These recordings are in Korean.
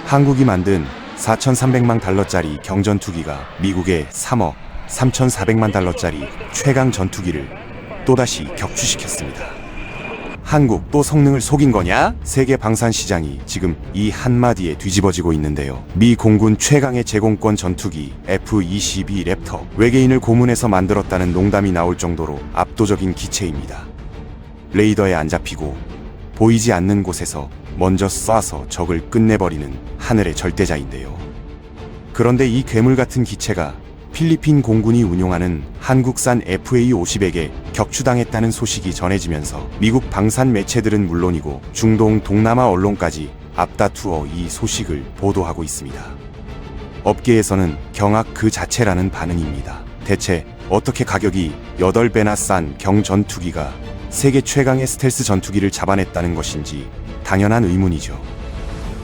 한국이 만든 4,300만 달러짜리 경전투기가 미국의 3억 3,400만 달러짜리 최강 전투기를 또다시 격추시켰습니다. 한국 또 성능을 속인 거냐? 세계 방산 시장이 지금 이 한마디에 뒤집어지고 있는데요. 미 공군 최강의 제공권 전투기 F-22 랩터, 외계인을 고문해서 만들었다는 농담이 나올 정도로 압도적인 기체입니다. 레이더에 안 잡히고 보이지 않는 곳에서 먼저 쏴서 적을 끝내버리는 하늘의 절대자인데요. 그런데 이 괴물 같은 기체가 필리핀 공군이 운용하는 한국산 FA-50에게 격추당했다는 소식이 전해지면서 미국 방산 매체들은 물론이고 중동 동남아 언론까지 앞다투어 이 소식을 보도하고 있습니다. 업계에서는 경악 그 자체라는 반응입니다. 대체 어떻게 가격이 8배나 싼 경전투기가 세계 최강의 스텔스 전투기를 잡아냈다는 것인지 당연한 의문이죠.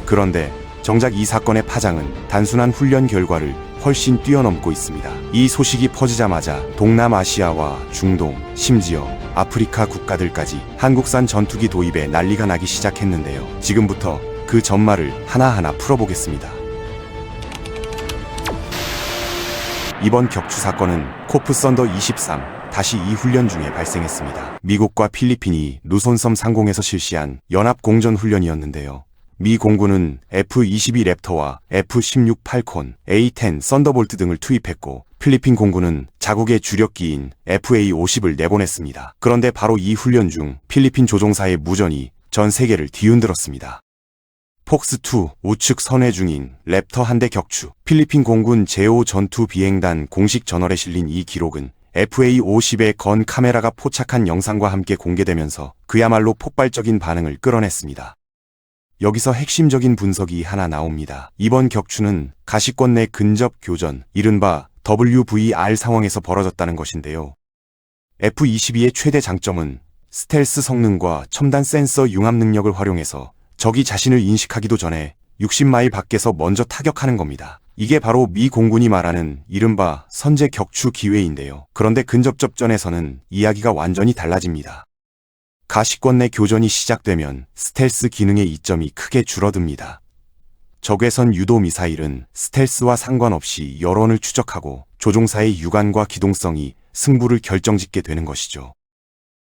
그런데 정작 이 사건의 파장은 단순한 훈련 결과를 훨씬 뛰어넘고 있습니다. 이 소식이 퍼지자마자 동남아시아와 중동, 심지어 아프리카 국가들까지 한국산 전투기 도입에 난리가 나기 시작했는데요. 지금부터 그 전말을 하나하나 풀어보겠습니다. 이번 격추 사건은 코프 썬더 23 다시 이 훈련 중에 발생했습니다. 미국과 필리핀이 루손섬 상공에서 실시한 연합 공전 훈련이었는데요. 미 공군은 F-22 랩터와 F-16 팔콘, A-10 썬더볼트 등을 투입했고 필리핀 공군은 자국의 주력기인 FA-50을 내보냈습니다. 그런데 바로 이 훈련 중 필리핀 조종사의 무전이 전 세계를 뒤흔들었습니다. 폭스2 우측 선회 중인 랩터 한 대 격추. 필리핀 공군 제5 전투 비행단 공식 저널에 실린 이 기록은 FA-50의 건 카메라가 포착한 영상과 함께 공개되면서 그야말로 폭발적인 반응을 끌어냈습니다. 여기서 핵심적인 분석이 하나 나옵니다. 이번 격추는 가시권 내 근접 교전, 이른바 WVR 상황에서 벌어졌다는 것인데요. F-22의 최대 장점은 스텔스 성능과 첨단 센서 융합 능력을 활용해서 적이 자신을 인식하기도 전에 60마일 밖에서 먼저 타격하는 겁니다. 이게 바로 미 공군이 말하는 이른바 선제 격추 기회인데요. 그런데 근접 접전에서는 이야기가 완전히 달라집니다. 가시권 내 교전이 시작되면 스텔스 기능의 이점이 크게 줄어듭니다. 적외선 유도 미사일은 스텔스와 상관없이 여론을 추적하고 조종사의 육안과 기동성이 승부를 결정짓게 되는 것이죠.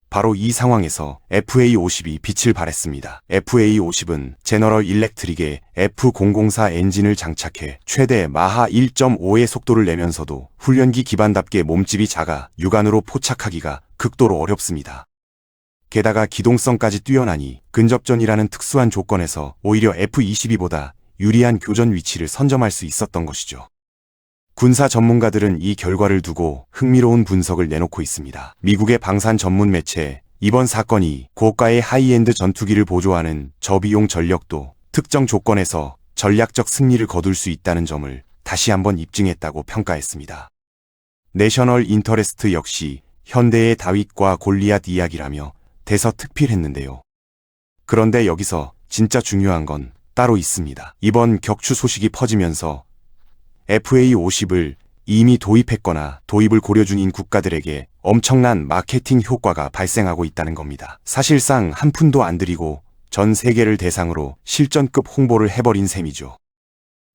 바로 이 상황에서 FA-50이 빛을 발했습니다. FA-50은 제너럴 일렉트릭의 F004 엔진을 장착해 최대 마하 1.5의 속도를 내면서도 훈련기 기반답게 몸집이 작아 육안으로 포착하기가 극도로 어렵습니다. 게다가 기동성까지 뛰어나니 근접전이라는 특수한 조건에서 오히려 F-22보다 유리한 교전 위치를 선점할 수 있었던 것이죠. 군사 전문가들은 이 결과를 두고 흥미로운 분석을 내놓고 있습니다. 미국의 방산 전문 매체, 이번 사건이 고가의 하이엔드 전투기를 보조하는 저비용 전력도 특정 조건에서 전략적 승리를 거둘 수 있다는 점을 다시 한번 입증했다고 평가했습니다. 내셔널 인터레스트 역시 현대의 다윗과 골리앗 이야기라며 대서특필했는데요. 그런데 여기서 진짜 중요한 건 따로 있습니다. 이번 격추 소식이 퍼지면서 FA-50을 이미 도입했거나 도입을 고려 중인 국가들에게 엄청난 마케팅 효과가 발생하고 있다는 겁니다. 사실상 한 푼도 안 들이고 전 세계를 대상으로 실전급 홍보를 해버린 셈이죠.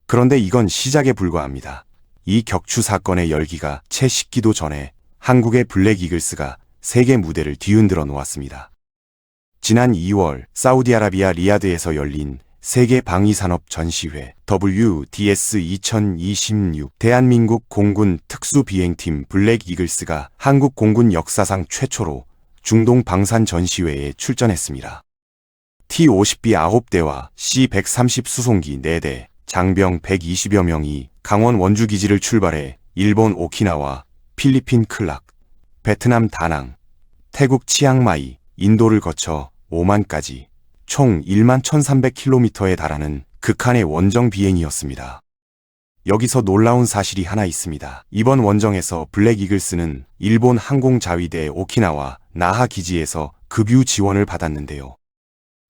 그런데 이건 시작에 불과합니다. 이 격추 사건의 열기가 채 식기도 전에 한국의 블랙 이글스가 세계 무대를 뒤흔들어 놓았습니다. 지난 2월 사우디아라비아 리야드에서 열린 세계 방위산업 전시회 WDS 2026 대한민국 공군 특수비행팀 블랙 이글스가 한국 공군 역사상 최초로 중동 방산 전시회에 출전했습니다. T-50B 9대와 C-130 수송기 4대, 장병 120여 명이 강원 원주기지를 출발해 일본 오키나와, 필리핀 클락, 베트남 다낭, 태국 치앙마이, 인도를 거쳐 오만까지 총 1만 1300km에 달하는 극한의 원정 비행이었습니다. 여기서 놀라운 사실이 하나 있습니다. 이번 원정에서 블랙 이글스는 일본 항공자위대 오키나와 나하 기지에서 급유 지원을 받았는데요.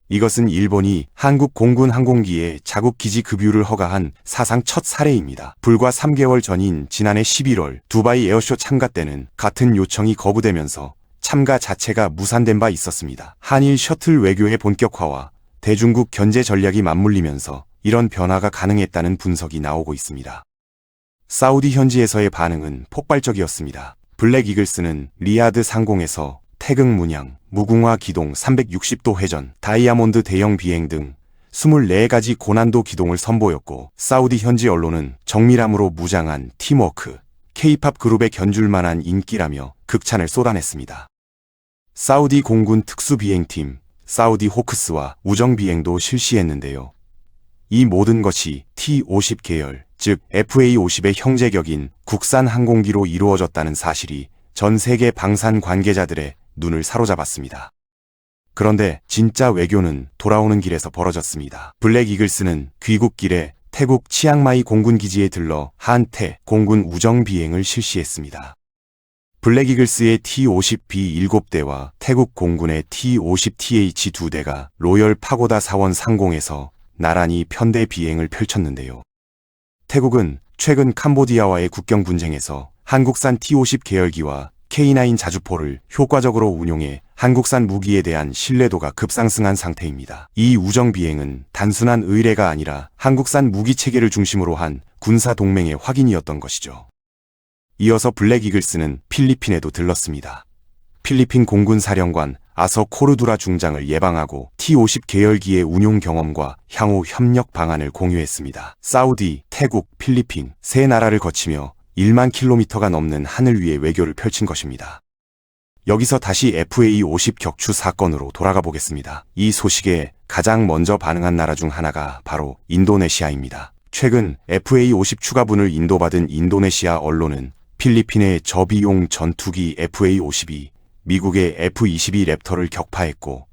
이것은 일본이 한국 공군 항공기에 자국 기지 급유를 허가한 사상 첫 사례입니다. 불과 3개월 전인 지난해 11월 두바이 에어쇼 참가 때는 같은 요청이 거부되면서 참가 자체가 무산된 바 있었습니다. 한일 셔틀 외교의 본격화와 대중국 견제 전략이 맞물리면서 이런 변화가 가능했다는 분석이 나오고 있습니다. 사우디 현지에서의 반응은 폭발적이었습니다. 블랙 이글스는 리야드 상공에서 태극 문양, 무궁화 기동 360도 회전, 다이아몬드 대형 비행 등 24가지 고난도 기동을 선보였고, 사우디 현지 언론은 정밀함으로 무장한 팀워크, K-팝 그룹에 견줄 만한 인기라며 극찬을 쏟아냈습니다. 사우디 공군 특수비행팀, 사우디 호크스와 우정비행도 실시했는데요. 이 모든 것이 T-50 계열, 즉 FA-50의 형제격인 국산 항공기로 이루어졌다는 사실이 전 세계 방산 관계자들의 눈을 사로잡았습니다. 그런데 진짜 외교는 돌아오는 길에서 벌어졌습니다. 블랙 이글스는 귀국길에 태국 치앙마이 공군기지에 들러 한태 공군 우정비행을 실시했습니다. 블랙 이글스의 T-50B 7대와 태국 공군의 T-50TH 2대가 로열 파고다 사원 상공에서 나란히 편대 비행을 펼쳤는데요. 태국은 최근 캄보디아와의 국경 분쟁에서 한국산 T-50 계열기와 K9 자주포를 효과적으로 운용해 한국산 무기에 대한 신뢰도가 급상승한 상태입니다. 이 우정비행은 단순한 의례가 아니라 한국산 무기 체계를 중심으로 한 군사 동맹의 확인이었던 것이죠. 이어서 블랙 이글스는 필리핀에도 들렀습니다. 필리핀 공군 사령관 아서 코르두라 중장을 예방하고 T-50 계열기의 운용 경험과 향후 협력 방안을 공유했습니다. 사우디, 태국, 필리핀 세 나라를 거치며 1만 킬로미터가 넘는 하늘 위의 외교를 펼친 것입니다. 여기서 다시 FA-50 격추 사건으로 돌아가 보겠습니다. 이 소식에 가장 먼저 반응한 나라 중 하나가 바로 인도네시아입니다. 최근 FA-50 추가분을 인도받은 인도네시아 언론은 필리핀의 저비용 전투기 FA-50이 미국의 F-22 랩터를 격파했고,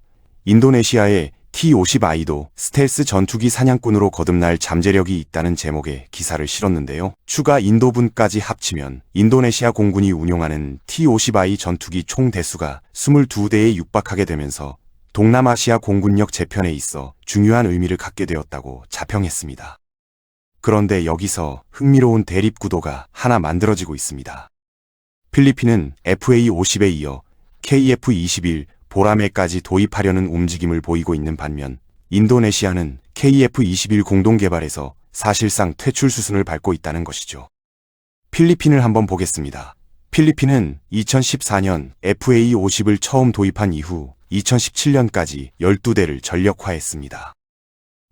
인도네시아의 T-50I도 스텔스 전투기 사냥꾼으로 거듭날 잠재력이 있다는 제목의 기사를 실었는데요. 추가 인도분까지 합치면 인도네시아 공군이 운용하는 T-50I 전투기 총 대수가 22대에 육박하게 되면서 동남아시아 공군력 재편에 있어 중요한 의미를 갖게 되었다고 자평했습니다. 그런데 여기서 흥미로운 대립구도가 하나 만들어지고 있습니다. 필리핀은 FA-50에 이어 KF-21 보라매까지 도입하려는 움직임을 보이고 있는 반면 인도네시아는 KF-21 공동개발에서 사실상 퇴출 수순을 밟고 있다는 것이죠. 필리핀을 한번 보겠습니다. 필리핀은 2014년 FA-50을 처음 도입한 이후 2017년까지 12대를 전력화했습니다.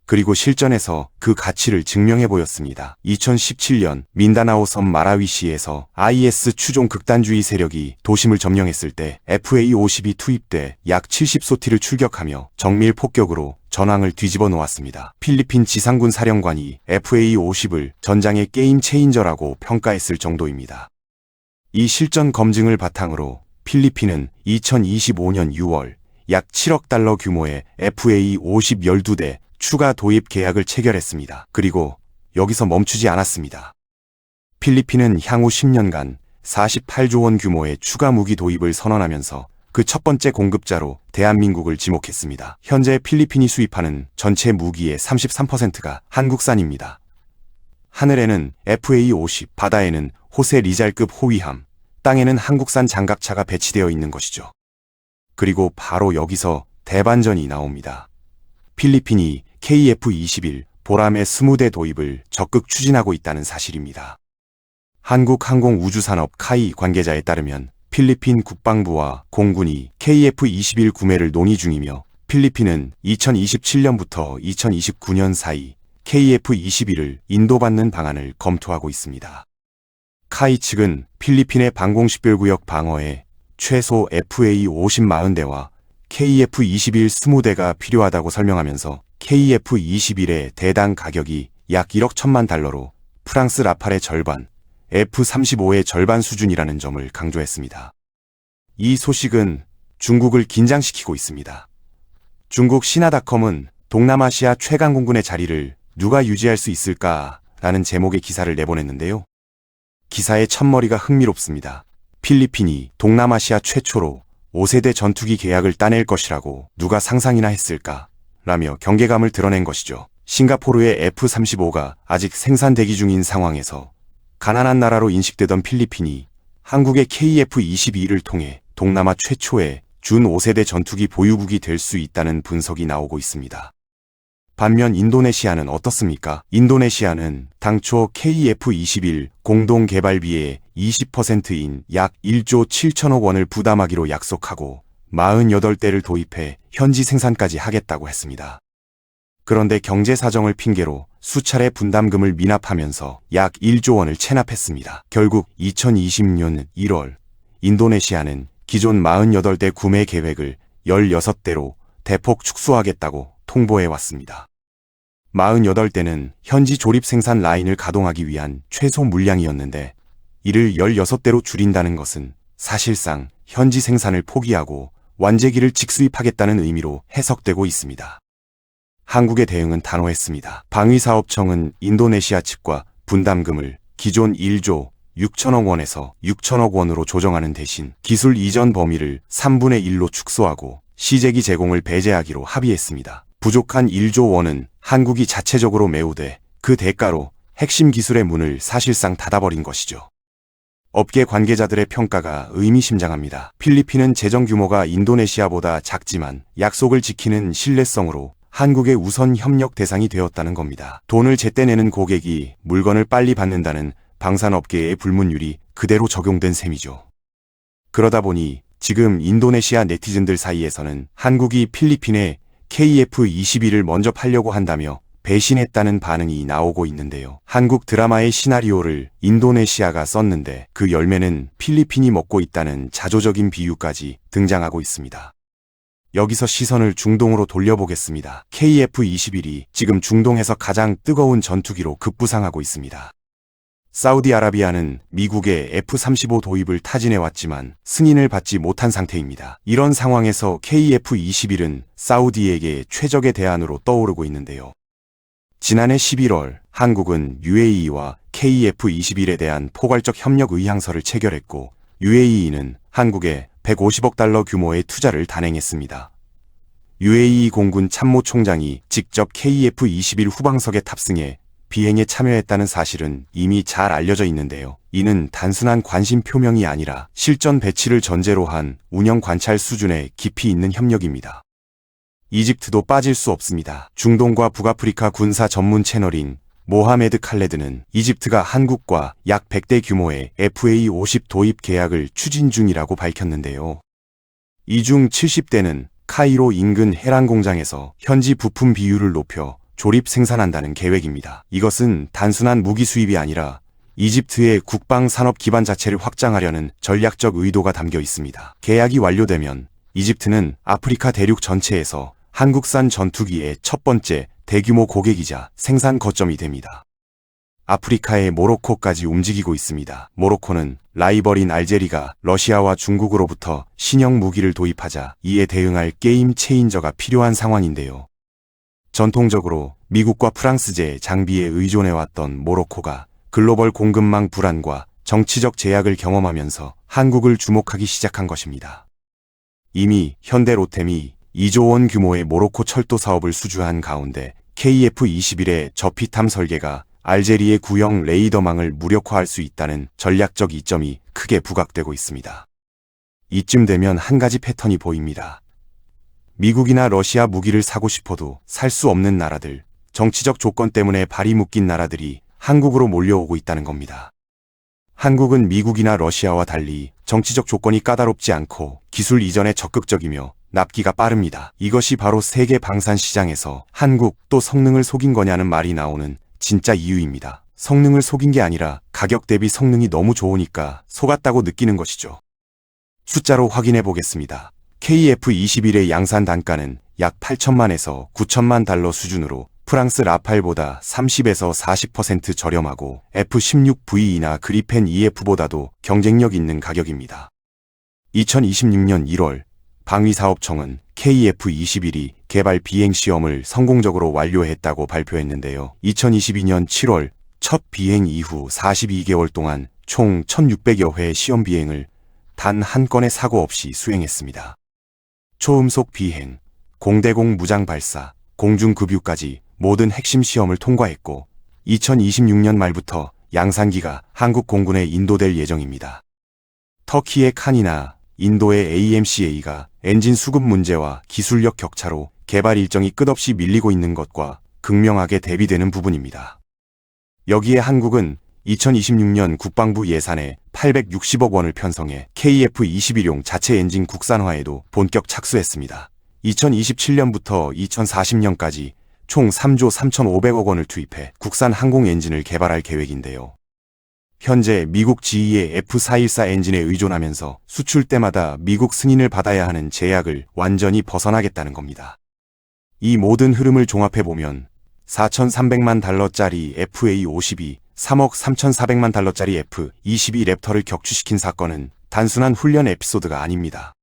그리고 실전에서 그 가치를 증명해 보였습니다. 2017년 민다나오 섬 마라위시에서 IS 추종 극단주의 세력이 도심을 점령했을 때 FA-50이 투입돼 약 70소티를 출격하며 정밀 폭격으로 전황을 뒤집어 놓았습니다. 필리핀 지상군 사령관이 FA-50을 전장의 게임 체인저라고 평가했을 정도입니다. 이 실전 검증을 바탕으로 필리핀은 2025년 6월 약 7억 달러 규모의 FA-50 12대 추가 도입 계약을 체결했습니다. 그리고 여기서 멈추지 않았습니다. 필리핀은 향후 10년간 48조 원 규모의 추가 무기 도입을 선언하면서 그 첫 번째 공급자로 대한민국을 지목했습니다. 현재 필리핀이 수입하는 전체 무기의 33%가 한국산입니다. 하늘에는 FA-50, 바다에는 호세 리잘급 호위함, 땅에는 한국산 장갑차가 배치되어 있는 것이죠. 그리고 바로 여기서 대반전이 나옵니다. 필리핀이 KF-21 보라매 20대 도입을 적극 추진하고 있다는 사실입니다. 한국항공우주산업 카이 관계자에 따르면 필리핀 국방부와 공군이 KF-21 구매를 논의 중이며 필리핀은 2027년부터 2029년 사이 KF-21을 인도받는 방안을 검토하고 있습니다. 카이 측은 필리핀의 방공식별구역 방어에 최소 FA-50 40대와 KF-21 20대가 필요하다고 설명하면서 KF-21의 대당 가격이 약 1억 1천만 달러로 프랑스 라팔의 절반, F-35의 절반 수준이라는 점을 강조했습니다. 이 소식은 중국을 긴장시키고 있습니다. 중국 신화닷컴은 동남아시아 최강 공군의 자리를 누가 유지할 수 있을까라는 제목의 기사를 내보냈는데요. 기사의 첫머리가 흥미롭습니다. 필리핀이 동남아시아 최초로 5세대 전투기 계약을 따낼 것이라고 누가 상상이나 했을까? 라며 경계감을 드러낸 것이죠. 싱가포르의 F-35가 아직 생산 대기 중인 상황에서 가난한 나라로 인식되던 필리핀이 한국의 KF-22를 통해 동남아 최초의 준 5세대 전투기 보유국이 될 수 있다는 분석이 나오고 있습니다. 반면 인도네시아는 어떻습니까? 인도네시아는 당초 KF-21 공동개발비의 20%인 약 1조 7천억 원을 부담하기로 약속하고 48대를 도입해 현지 생산까지 하겠다고 했습니다. 그런데 경제 사정을 핑계로 수차례 분담금을 미납하면서 약 1조 원을 체납했습니다. 결국 2020년 1월 인도네시아는 기존 48대 구매 계획을 16대로 대폭 축소하겠다고 통보해 왔습니다. 48대는 현지 조립 생산 라인을 가동하기 위한 최소 물량이었는데 이를 16대로 줄인다는 것은 사실상 현지 생산을 포기하고 완제기를 직수입하겠다는 의미로 해석되고 있습니다. 한국의 대응은 단호했습니다. 방위사업청은 인도네시아 측과 분담금을 기존 1조 6천억 원에서 6천억 원으로 조정하는 대신 기술 이전 범위를 3분의 1로 축소하고 시제기 제공을 배제하기로 합의했습니다. 부족한 1조 원은 한국이 자체적으로 메우되 그 대가로 핵심 기술의 문을 사실상 닫아버린 것이죠. 업계 관계자들의 평가가 의미심장합니다. 필리핀은 재정 규모가 인도네시아보다 작지만 약속을 지키는 신뢰성으로 한국의 우선 협력 대상이 되었다는 겁니다. 돈을 제때 내는 고객이 물건을 빨리 받는다는 방산업계의 불문율이 그대로 적용된 셈이죠. 그러다 보니 지금 인도네시아 네티즌들 사이에서는 한국이 필리핀에 KF-21을 먼저 팔려고 한다며 배신했다는 반응이 나오고 있는데요. 한국 드라마의 시나리오를 인도네시아가 썼는데 그 열매는 필리핀이 먹고 있다는 자조적인 비유까지 등장하고 있습니다. 여기서 시선을 중동으로 돌려보겠습니다. KF-21이 지금 중동에서 가장 뜨거운 전투기로 급부상하고 있습니다. 사우디아라비아는 미국의 F-35 도입을 타진해왔지만 승인을 받지 못한 상태입니다. 이런 상황에서 KF-21은 사우디에게 최적의 대안으로 떠오르고 있는데요. 지난해 11월 한국은 UAE와 KF-21에 대한 포괄적 협력 의향서를 체결했고 UAE는 한국에 150억 달러 규모의 투자를 단행했습니다. UAE 공군 참모총장이 직접 KF-21 후방석에 탑승해 비행에 참여했다는 사실은 이미 잘 알려져 있는데요. 이는 단순한 관심 표명이 아니라 실전 배치를 전제로 한 운영 관찰 수준의 깊이 있는 협력입니다. 이집트도 빠질 수 없습니다. 중동과 북아프리카 군사 전문 채널인 모하메드 칼레드는 이집트가 한국과 약 100대 규모의 FA-50 도입 계약을 추진 중이라고 밝혔는데요. 이 중 70대는 카이로 인근 해란 공장에서 현지 부품 비율을 높여 조립 생산한다는 계획입니다. 이것은 단순한 무기 수입이 아니라 이집트의 국방 산업 기반 자체를 확장하려는 전략적 의도가 담겨 있습니다. 계약이 완료되면 이집트는 아프리카 대륙 전체에서 한국산 전투기의 첫 번째 대규모 고객이자 생산 거점이 됩니다. 아프리카의 모로코까지 움직이고 있습니다. 모로코는 라이벌인 알제리가 러시아와 중국으로부터 신형 무기를 도입하자 이에 대응할 게임 체인저가 필요한 상황인데요. 전통적으로 미국과 프랑스제 장비에 의존해왔던 모로코가 글로벌 공급망 불안과 정치적 제약을 경험하면서 한국을 주목하기 시작한 것입니다. 이미 현대로템이 2조 원 규모의 모로코 철도 사업을 수주한 가운데 KF-21의 저피탐 설계가 알제리의 구형 레이더망을 무력화할 수 있다는 전략적 이점이 크게 부각되고 있습니다. 이쯤 되면 한 가지 패턴이 보입니다. 미국이나 러시아 무기를 사고 싶어도 살 수 없는 나라들, 정치적 조건 때문에 발이 묶인 나라들이 한국으로 몰려오고 있다는 겁니다. 한국은 미국이나 러시아와 달리 정치적 조건이 까다롭지 않고 기술 이전에 적극적이며 납기가 빠릅니다. 이것이 바로 세계 방산 시장에서 한국 또 성능을 속인 거냐는 말이 나오는 진짜 이유입니다. 성능을 속인 게 아니라 가격 대비 성능이 너무 좋으니까 속았다고 느끼는 것이죠. 숫자로 확인해 보겠습니다. KF-21의 양산 단가는 약 8천만에서 9천만 달러 수준으로 프랑스 라팔보다 30에서 40% 저렴하고 F-16V나 그리펜 EF보다도 경쟁력 있는 가격입니다. 2026년 1월 방위사업청은 KF-21이 개발 비행 시험을 성공적으로 완료했다고 발표했는데요. 2022년 7월 첫 비행 이후 42개월 동안 총 1,600여 회 시험 비행을 단 한 건의 사고 없이 수행했습니다. 초음속 비행, 공대공 무장 발사, 공중급유까지 모든 핵심 시험을 통과했고 2026년 말부터 양산기가 한국 공군에 인도될 예정입니다. 터키의 칸이나 인도의 AMCA가 엔진 수급 문제와 기술력 격차로 개발 일정이 끝없이 밀리고 있는 것과 극명하게 대비되는 부분입니다. 여기에 한국은 2026년 국방부 예산에 860억 원을 편성해 KF-21용 자체 엔진 국산화에도 본격 착수했습니다. 2027년부터 2040년까지 총 3조 3,500억 원을 투입해 국산 항공 엔진을 개발할 계획인데요. 현재 미국 GE의 F414 엔진에 의존하면서 수출 때마다 미국 승인을 받아야 하는 제약을 완전히 벗어나겠다는 겁니다. 이 모든 흐름을 종합해보면 4,300만 달러짜리 FA-52, 3억 3,400만 달러짜리 F-22 랩터를 격추시킨 사건은 단순한 훈련 에피소드가 아닙니다.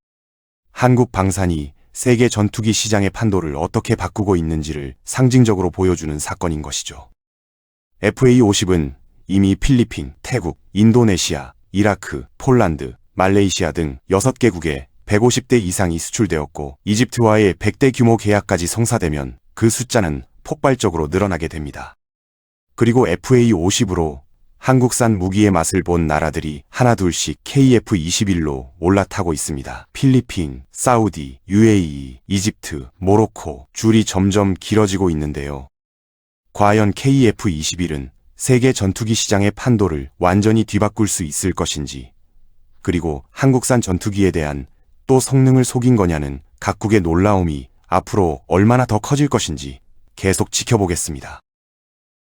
한국 방산이 세계 전투기 시장의 판도를 어떻게 바꾸고 있는지를 상징적으로 보여주는 사건인 것이죠. FA-50은 이미 필리핀, 태국, 인도네시아, 이라크, 폴란드, 말레이시아 등 6개국에 150대 이상이 수출되었고 이집트와의 100대 규모 계약까지 성사되면 그 숫자는 폭발적으로 늘어나게 됩니다. 그리고 FA-50으로 한국산 무기의 맛을 본 나라들이 하나둘씩 KF-21로 올라타고 있습니다. 필리핀, 사우디, UAE, 이집트, 모로코, 줄이 점점 길어지고 있는데요. 과연 KF-21은 세계 전투기 시장의 판도를 완전히 뒤바꿀 수 있을 것인지, 그리고 한국산 전투기에 대한 또 성능을 속인 거냐는 각국의 놀라움이 앞으로 얼마나 더 커질 것인지 계속 지켜보겠습니다.